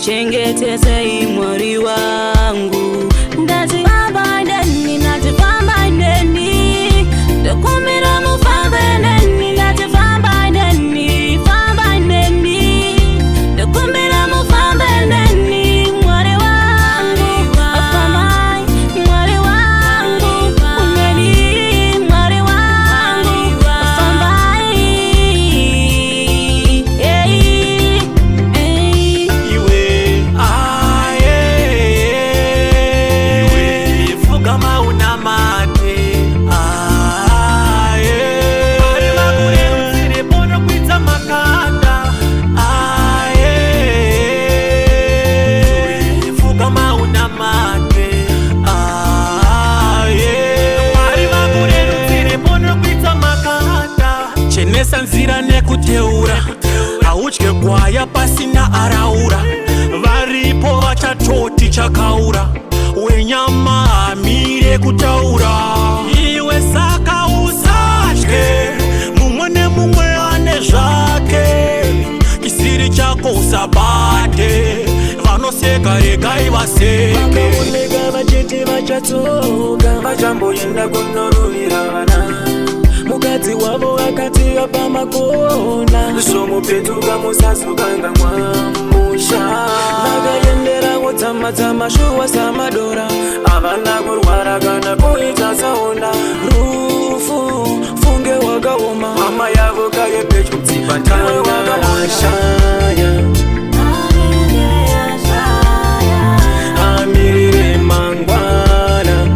chengeteze Mwari wangu. Ndazifamba ndeni, ndazifamba ndeni, ndakumira mufamba ndeni, ndazifamba ndeni, famba ndeni, ndakumira mufamba ndeni. Mwari wangu afamai, Mwari wangu uneni, Mwari wangu afamai. Iwe fuga mauna mate ari magure mzire bono kuita makanda fuga mauna mate ari magure mzire bono kuita makanda. Chenesa nzira nekuteura autye gwaya pasina araura, varipo vachatoti chakaura, wenyama amire kutaura. Iwe saka usatye, mumwe nemumwe ane zvake, chisiri chako usabate, vanoseka regai vaseke. Vakaoneka vachiti vachatsoka, vachamboenda kunoruvira vana. Mukadzi wavo vakatiwa pamakona, somupetuka musazokanga mwamusha. Vakaendera kudzama shuwa samadora, havana kurwara kana kuita tsaona. Rufu funge wakaoma, mama yavo kayepedyo kudzipa ntawe wakashaya. Amirire mangwana,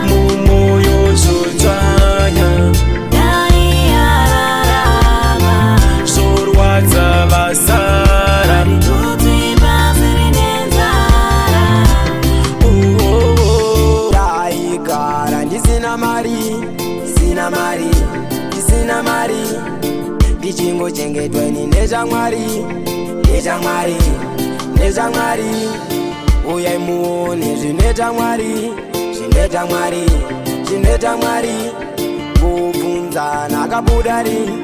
mumoyo zotsanya, zorwadza vasara. Ndaigara ndisina mari, ndichingochengetwa ini nezvaMwari. Uyai muone zvinoita Mwari. Kubvunzana akabuda rini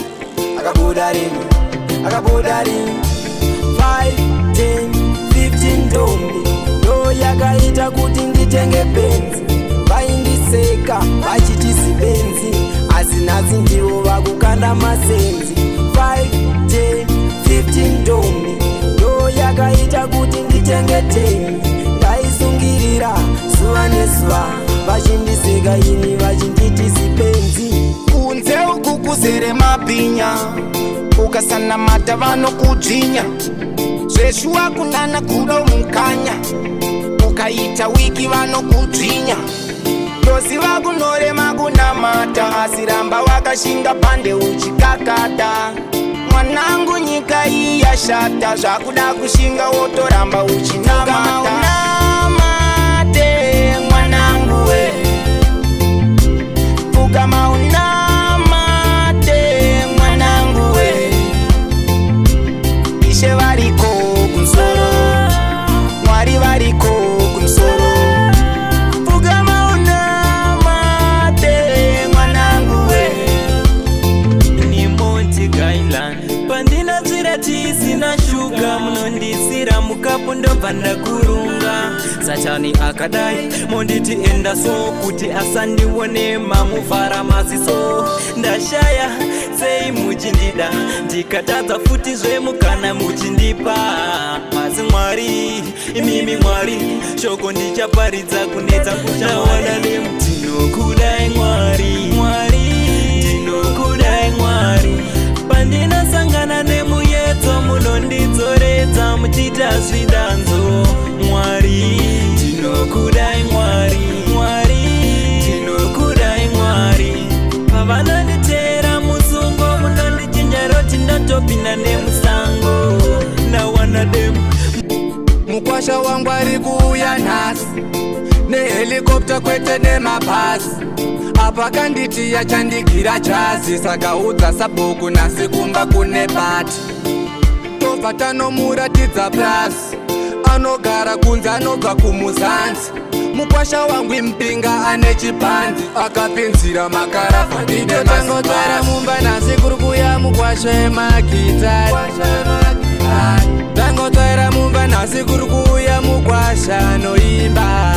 5, 10, 15 ndombi ndo yakaita kuti nditenge benzi. Vaindiseka vachiti zibenzi, asi nhasi ndivo vakukanda masenzi. 5, 10, 15 ndombi ndo yakaita kuti nditenge teni. Ndaisungirira zuva nezuva, vachindiseka ini vachinditi zibenzi. Kunze uku kuzere mabhinya, ukasanamata vanokudzvinya. Zveshuwa kunana kudo mukanya, ukaita wiki vanokudzvinya. Ndoziva kunorema kunamata, asi ramba wakashinga pande uchikakata. Mwanangu nyika iyi yashata, zvakuda kushinga wotoramba uchinamata. Unamate mwanangu we, fukama unamate mwanangu we. Ishe variko kumusoro, Mwari variko kumusoro. Fukama unamate mwanangu we. Ni Monty Gailand, pandina zira tisina shuga, munondisira mukapu ndobva ndakurunga. Satani akadai monditi enda so, kuti asandione mamuvhara maziso. Ndashaya sei muchindida, ndikatadza futi zvemukana muchindipa. Asi Mwari, imimi Mwari, shoko ndichaparidza kunetsa kuchawana nemu. Ndinokudai Mwari, ndinokudai Mwari. Pandinasangana nemuyedzo munondidzoredza muchita zvidanzo. Mwari, ndinokudai Mwari, ndinokudai Mwari. Pavanonditeera musungo munondichinja roti ndatopinda nemusango. Nawana demu Mukwasha wangu ari kuuya nhasi, nehelikopta kwete nemabhazi. Apa kanditi yachandigira jazi, sakaudza sabhuku nhasi kumba kune bati. Tobva tanomuratidza plasi, anogara kunze anobva kumuzanzi. Mukwasha wangu impinga ane chibhanzi, akapinzira makarava. Nditotangotwara mumba nhasi kuri kuya mukwasha. mukwashe magitari tangotsvaira mumba nhasi kuri kuuya mukwasha noimba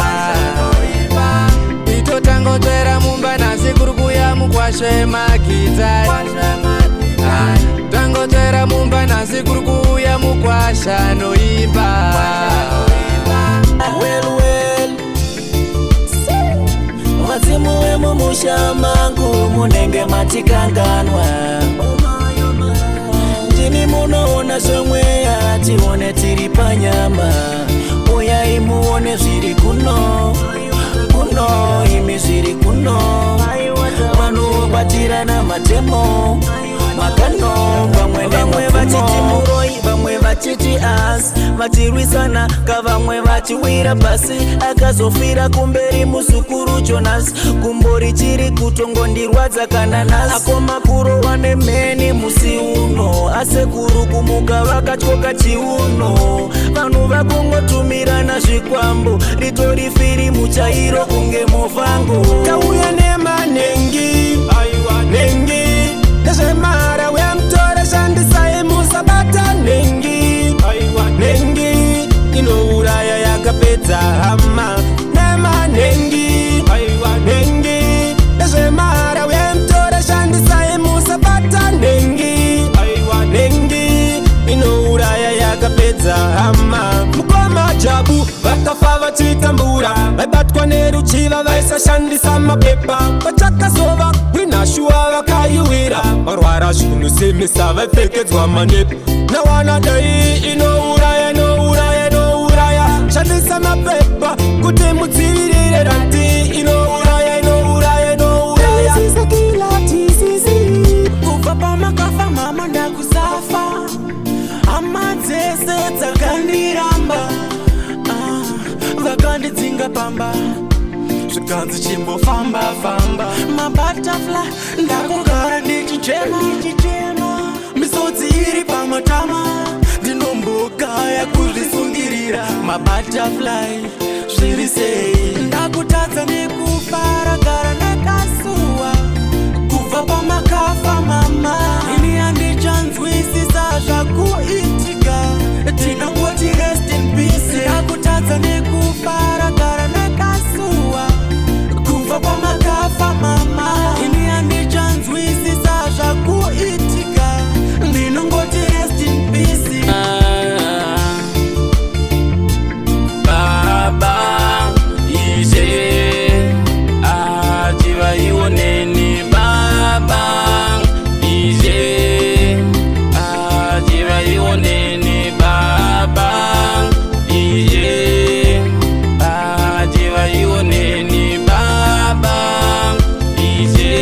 ito tangotsvaira mumba nhasi kuri kuuya mukwashe magitari tangotsvaira mumba nhasi kuri kuuya mukwasha noimba mazimu wemumusha mangu munenge matikanganwa ndini munoona zvomweya tione tiri panyama uyai muone zviri kuno imi zviri kuno vanhu vobatirana matemo makano vamwe vachiti muroi vamwe vachiti asi vatirwisana kavamwe vachiwira pasi akazofira kumberi muzukuru jonas kumbori chiri kutongondirwadza kana nasi akomakuru wane mheni musi uno asekuru kumuka vakatyoka chiuno vanhu vakungotumirana zvikwambo ritori firimu chairo kunge muvhango tauya nemanengi nengi nezvemara wemtore shandisai musabata nengi nengi inouraya yakapedza hama nemanengi nengi nezvemara wemtore shandisai musabata nengi nengi inouraya yakapedza hama mukoma jabu vakafa vachitambura vaibatwa neruchiva vaisashandisa mapepa vachakazova winashuwa vakaiwira varwara zvinusemesa vaipfekedzwa manepi nawanadai inouraya shandisa mapepa kuti mudzivirire rati inouraya kubva pamakafa mama ndakusafa hama dzese dzakandiramba vakandidzinga pamba zvikanzi chimbofamba mabatafly ndakugara ndichichema misodzi iri pamatama ndinombokaya kuzvisungirira mabatafly zviri sei ndakutadza nekufara gara ndakasuwa kubva pamakafa mama ini handichanzwisisa zvakuitika tinongoti rest in peace ndakutadza nekufara gara ndakasuwa kubva pamakafa mama ini handichanzwisisa zvakuitika ndinongoti rest in peace baba ishe achivaioneni baba ishe achivaioneni baba ishe achivaioneni baba ishe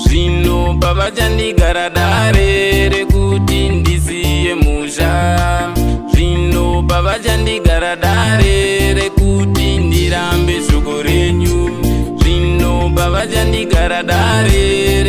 zvino baba chandigara dare rekuti ndiziye musha zvino baba chandigara dare rekuti ndirambe shoko renyu zvino baba chandigara dare